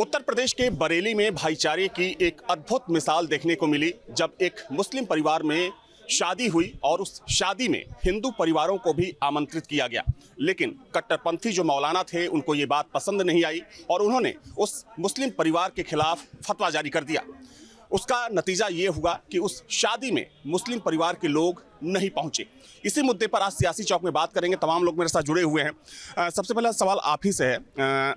उत्तर प्रदेश के बरेली में भाईचारे की एक अद्भुत मिसाल देखने को मिली जब एक मुस्लिम परिवार में शादी हुई और उस शादी में हिंदू परिवारों को भी आमंत्रित किया गया। लेकिन कट्टरपंथी जो मौलाना थे उनको ये बात पसंद नहीं आई और उन्होंने उस मुस्लिम परिवार के खिलाफ फतवा जारी कर दिया। उसका नतीजा ये हुआ कि उस शादी में मुस्लिम परिवार के लोग नहीं पहुंचे। इसी मुद्दे पर आज सियासी चौक में बात करेंगे। तमाम लोग मेरे साथ जुड़े हुए हैं। सबसे पहला सवाल आप ही से है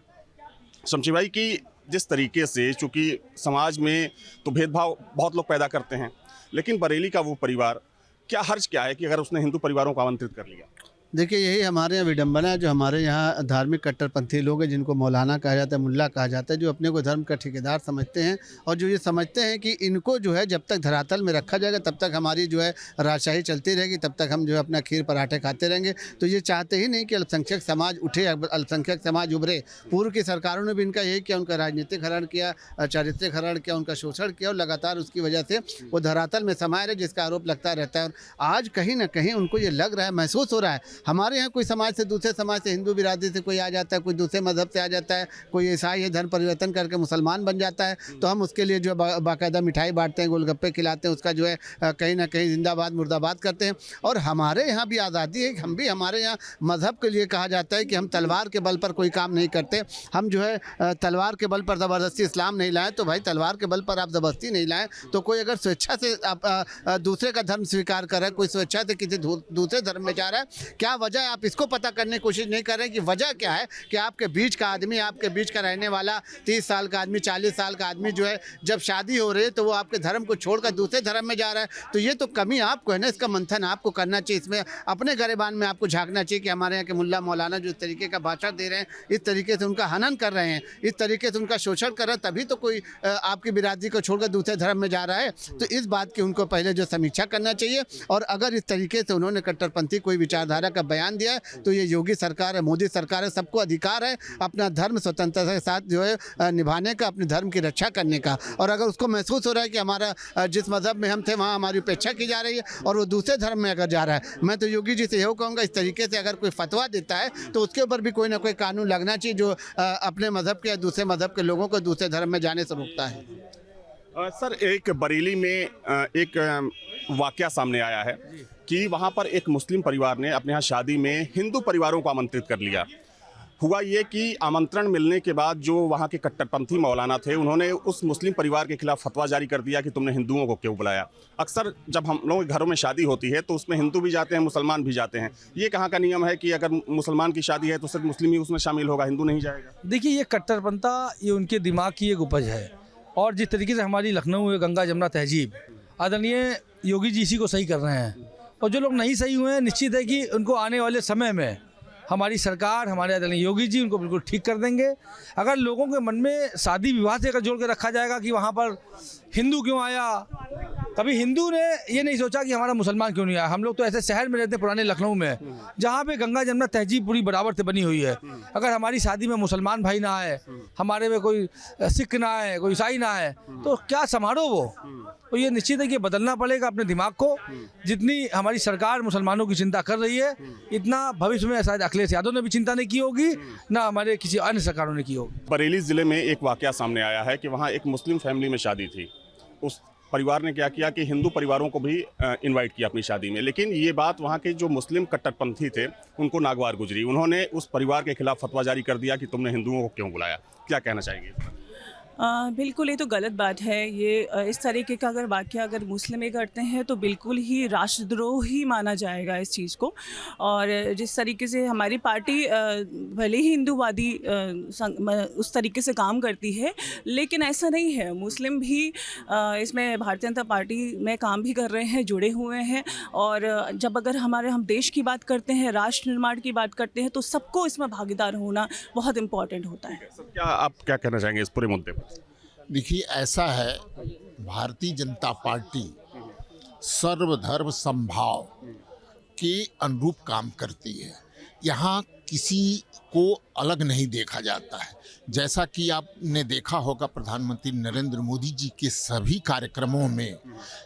शमशी भाई कि जिस तरीके से, चूँकि समाज में तो भेदभाव बहुत लोग पैदा करते हैं, लेकिन बरेली का वो परिवार, क्या हर्ज क्या है कि अगर उसने हिंदू परिवारों को आमंत्रित कर लिया? देखिए, यही हमारे यहाँ विडंबना है। जो हमारे यहाँ धार्मिक कट्टरपंथी लोग हैं, जिनको मौलाना कहा जाता है, मुल्ला कहा जाता है, जो अपने को धर्म का ठेकेदार समझते हैं और जो ये समझते हैं कि इनको जो है जब तक धरातल में रखा जाएगा तब तक हमारी जो है राजशाही चलती रहेगी, तब तक हम जो है अपना खीर पराठे खाते रहेंगे। तो ये चाहते ही नहीं कि अल्पसंख्यक समाज उठे, अल्पसंख्यक समाज उभरे। पूर्व की सरकारों ने भी इनका यही किया, उनका राजनीतिक हरण किया, चारित्रिक हरण किया, उनका शोषण किया और लगातार उसकी वजह से वो धरातल में समाये रहे, जिसका आरोप लगता रहता है। और आज कहीं ना कहीं उनको ये लग रहा है, महसूस हो रहा है, हमारे यहाँ कोई समाज से, दूसरे समाज से, हिंदू बिरादरी से कोई आ जाता है, कोई दूसरे मजहब से आ जाता है, कोई ईसाई है, धर्म परिवर्तन करके मुसलमान बन जाता है, तो हम उसके लिए जो है बाकायदा मिठाई बांटते हैं, गोलगप्पे खिलाते हैं, उसका जो है कहीं ना कहीं जिंदाबाद मुर्दाबाद करते हैं। और हमारे यहाँ भी आज़ादी है, हम भी, हमारे यहाँ मज़हब के लिए कहा जाता है कि हम तलवार के बल पर कोई काम नहीं करते। हम जो है तलवार के बल पर ज़बरदस्ती इस्लाम नहीं लाएँ, तो भाई तलवार के बल पर आप ज़बरदस्ती नहीं लाएँ। तो कोई अगर स्वेच्छा से आप दूसरे का धर्म स्वीकार कर रहा है, कोई स्वेच्छा से किसी दूसरे धर्म में जा रहा है, क्या वजह है, आप इसको पता करने की कोशिश नहीं कर रहे कि वजह क्या है कि आपके बीच का आदमी, आपके बीच का रहने वाला 30 साल का आदमी, 40 साल का आदमी जो है जब शादी हो रही है तो वो आपके धर्म को छोड़कर दूसरे धर्म में जा रहा है। तो ये तो कमी आपको है ना, इसका मंथन आपको करना चाहिए। इसमें अपने गिरेबान में आपको झांकना चाहिए कि हमारे यहाँ के मुल्ला मौलाना जो इस तरीके का भाषण दे रहे हैं, इस तरीके से उनका हनन कर रहे हैं, इस तरीके से उनका शोषण कर रहे हैं, तभी तो कोई आपकी बिरादरी को छोड़कर दूसरे धर्म में जा रहा है। तो इस बात की उनको पहले जो समीक्षा करना चाहिए। और अगर इस तरीके से उन्होंने कट्टरपंथी कोई विचारधारा का बयान दिया है तो ये योगी सरकार है, मोदी सरकार है, सबको अधिकार है अपना धर्म स्वतंत्रता के साथ जो है निभाने का, अपने धर्म की रक्षा करने का। और अगर उसको महसूस हो रहा है कि हमारा जिस मज़हब में हम थे वहाँ हमारी उपेक्षा की जा रही है और वो दूसरे धर्म में अगर जा रहा है, मैं तो योगी जी से यही कहूँगा, इस तरीके से अगर कोई फतवा देता है तो उसके ऊपर भी कोई ना कोई कानून लगना चाहिए जो अपने मज़हब के या दूसरे मज़हब के लोगों को दूसरे धर्म में जाने से रोकता है। सर, एक बरेली में एक वाकया सामने आया है कि वहाँ पर एक मुस्लिम परिवार ने अपने यहाँ शादी में हिंदू परिवारों को आमंत्रित कर लिया। हुआ ये कि आमंत्रण मिलने के बाद जो वहाँ के कट्टरपंथी मौलाना थे उन्होंने उस मुस्लिम परिवार के खिलाफ फतवा जारी कर दिया कि तुमने हिंदुओं को क्यों बुलाया। अक्सर जब हम लोगों के घरों में शादी होती है तो उसमें हिंदू भी जाते हैं, मुसलमान भी जाते हैं। ये कहाँ का नियम है कि अगर मुसलमान की शादी है तो सिर्फ मुस्लिम ही उसमें शामिल होगा, हिंदू नहीं जाएगा? देखिए, ये कट्टरपंथा ये उनके दिमाग की एक उपज है। और जिस तरीके से हमारी लखनऊ में गंगा जमुना तहजीब, आदरणीय योगी जी इसी को सही कर रहे हैं। और जो लोग नहीं सही हुए हैं, निश्चित है कि उनको आने वाले समय में हमारी सरकार, हमारे आदरणीय योगी जी उनको बिल्कुल ठीक कर देंगे। अगर लोगों के मन में शादी विवाह से अगर जोड़ के रखा जाएगा कि वहाँ पर हिंदू क्यों आया, कभी हिंदू ने ये नहीं सोचा कि हमारा मुसलमान क्यों नहीं आया। हम लोग तो ऐसे शहर में रहते हैं, पुराने लखनऊ में, जहाँ पे गंगा जमुना तहजीब पूरी बराबर से बनी हुई है। अगर हमारी शादी में मुसलमान भाई ना आए, हमारे में कोई सिख ना आए, कोई ईसाई ना आए, तो क्या समारोह वो। तो ये निश्चित है कि बदलना पड़ेगा अपने दिमाग को। जितनी हमारी सरकार मुसलमानों की चिंता कर रही है, इतना भविष्य में शायद अखिलेश यादव ने भी चिंता नहीं की होगी, ना हमारे किसी अन्य सरकारों ने की होगी। बरेली ज़िले में एक वाकया सामने आया है कि वहाँ एक मुस्लिम फैमिली में शादी थी। उस परिवार ने क्या किया कि हिंदू परिवारों को भी इनवाइट किया अपनी शादी में, लेकिन ये बात वहाँ के जो मुस्लिम कट्टरपंथी थे उनको नागवार गुजरी। उन्होंने उस परिवार के खिलाफ फतवा जारी कर दिया कि तुमने हिंदुओं को क्यों बुलाया। क्या कहना चाहेंगे? बिल्कुल, ये तो गलत बात है। ये इस तरीके का अगर वाक़या अगर मुस्लिम करते हैं तो बिल्कुल ही राष्ट्रद्रोह ही माना जाएगा इस चीज़ को। और जिस तरीके से हमारी पार्टी भले ही हिंदूवादी उस तरीके से काम करती है, लेकिन ऐसा नहीं है। मुस्लिम भी इसमें भारतीय जनता पार्टी में काम भी कर रहे हैं, जुड़े हुए हैं। और जब अगर हम देश की बात करते हैं, राष्ट्र निर्माण की बात करते हैं, तो सबको इसमें भागीदार होना बहुत इम्पॉर्टेंट होता है। क्या आप क्या कहना चाहेंगे इस पूरे मुद्दे पर? देखिए, ऐसा है, भारतीय जनता पार्टी सर्वधर्म समभाव के अनुरूप काम करती है। यहाँ किसी को अलग नहीं देखा जाता है। जैसा कि आपने देखा होगा, प्रधानमंत्री नरेंद्र मोदी जी के सभी कार्यक्रमों में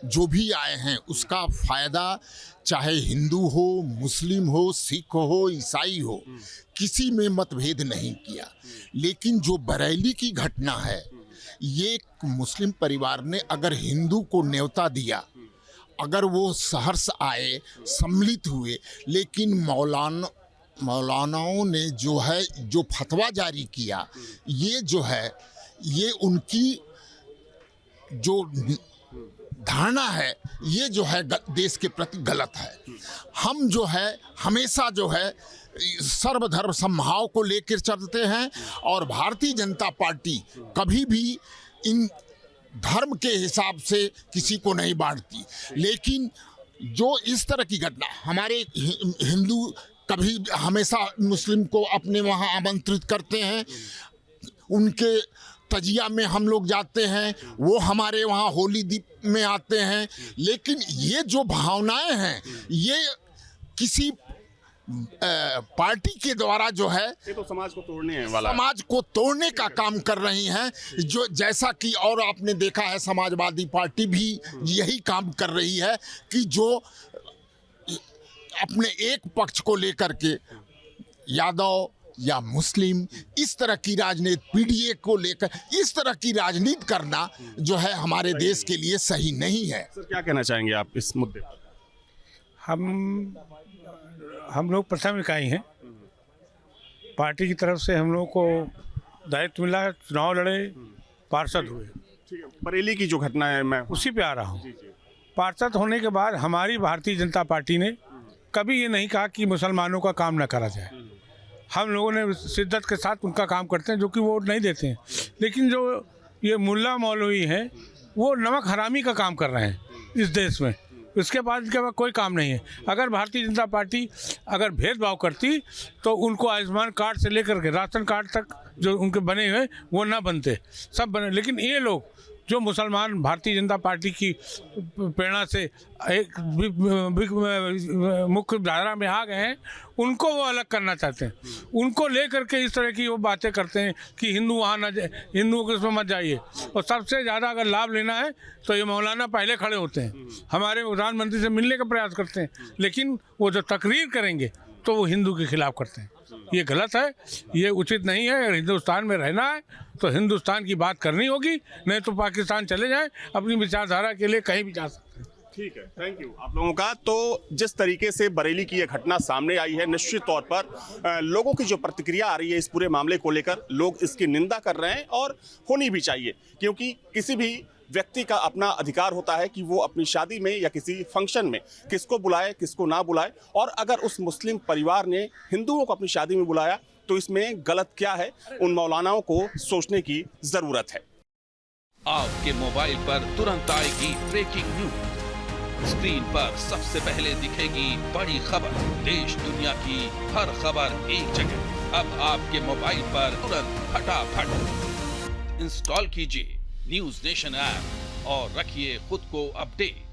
जो भी आए हैं उसका फ़ायदा चाहे हिंदू हो, मुस्लिम हो, सिख हो, ईसाई हो, किसी में मतभेद नहीं किया। लेकिन जो बरेली की घटना है, ये एक मुस्लिम परिवार ने अगर हिंदू को न्योता दिया, अगर वो सहर्ष आए, सम्मिलित हुए, लेकिन मौलानाओं ने जो फतवा जारी किया, ये जो है ये उनकी जो धारणा है, ये जो है देश के प्रति गलत है। हम जो है हमेशा जो है सर्वधर्म समभाव को लेकर चलते हैं और भारतीय जनता पार्टी कभी भी इन धर्म के हिसाब से किसी को नहीं बांटती। लेकिन जो इस तरह की घटना, हमारे हिंदू कभी हमेशा मुस्लिम को अपने वहाँ आमंत्रित करते हैं, उनके तजिया में हम लोग जाते हैं, वो हमारे वहाँ होली दीप में आते हैं। लेकिन ये जो भावनाएं हैं, ये किसी पार्टी के द्वारा जो है ये तो समाज को तोड़ने वाला, समाज को तोड़ने का काम कर रही हैं। जो जैसा कि और आपने देखा है, समाजवादी पार्टी भी यही काम कर रही है कि जो अपने एक पक्ष को लेकर के यादव या मुस्लिम इस तरह की राजनीति, पीडीए को लेकर इस तरह की राजनीति करना जो है हमारे देश के लिए सही नहीं है। सर क्या कहना चाहेंगे आप इस मुद्दे पर? हम लोग प्रथम इकाई हैं। पार्टी की तरफ से हम लोग को दायित्व मिला है, चुनाव लड़े, पार्षद हुए। ठीक है, बरेली की जो घटना है, मैं उसी पे आ रहा हूँ। पार्षद होने के बाद हमारी भारतीय जनता पार्टी ने कभी ये नहीं कहा कि मुसलमानों का काम न करा जाए। हम लोगों ने शिद्दत के साथ उनका काम करते हैं, जो कि वोट नहीं देते हैं। लेकिन जो ये मुल्ला मौलवी हैं, वो नमक हरामी का काम कर रहे हैं इस देश में। इसके बाद कोई काम नहीं है। अगर भारतीय जनता पार्टी अगर भेदभाव करती तो उनको आयुष्मान कार्ड से लेकर के राशन कार्ड तक जो उनके बने हुए वो ना बनते, सब बने। लेकिन ये लोग जो मुसलमान भारतीय जनता पार्टी की प्रेरणा से एक मुख्य धारा में आ गए हैं, उनको वो अलग करना चाहते हैं। उनको लेकर के इस तरह की वो बातें करते हैं कि हिंदू वहाँ ना जाए, हिंदुओं के उसमें मत जाइए। और सबसे ज़्यादा अगर लाभ लेना है तो ये मौलाना पहले खड़े होते हैं, हमारे प्रधानमंत्री से मिलने का प्रयास करते हैं। लेकिन वो जो तकरीर करेंगे तो वो हिंदू के खिलाफ करते हैं। ये गलत है, ये उचित नहीं है। अगर हिंदुस्तान में रहना है तो हिंदुस्तान की बात करनी होगी, नहीं तो पाकिस्तान चले जाएं, अपनी विचारधारा के लिए कहीं भी जा सकते हैं। ठीक है, थैंक यू आप लोगों का। तो जिस तरीके से बरेली की यह घटना सामने आई है, निश्चित तौर पर लोगों की जो प्रतिक्रिया आ रही है इस पूरे मामले को लेकर, लोग इसकी निंदा कर रहे हैं और होनी भी चाहिए, क्योंकि किसी भी व्यक्ति का अपना अधिकार होता है कि वो अपनी शादी में या किसी फंक्शन में किसको बुलाए किसको ना बुलाए। और अगर उस मुस्लिम परिवार ने हिंदुओं को अपनी शादी में बुलाया तो इसमें गलत क्या है, उन मौलानाओं को सोचने की जरूरत है। आपके मोबाइल पर तुरंत आएगी ब्रेकिंग न्यूज, स्क्रीन पर सबसे पहले दिखेगी बड़ी खबर, देश दुनिया की हर खबर एक जगह। अब आपके मोबाइल पर तुरंत फटाफट इंस्टॉल कीजिए न्यूज नेशन ऐप और रखिए खुद को अपडेट।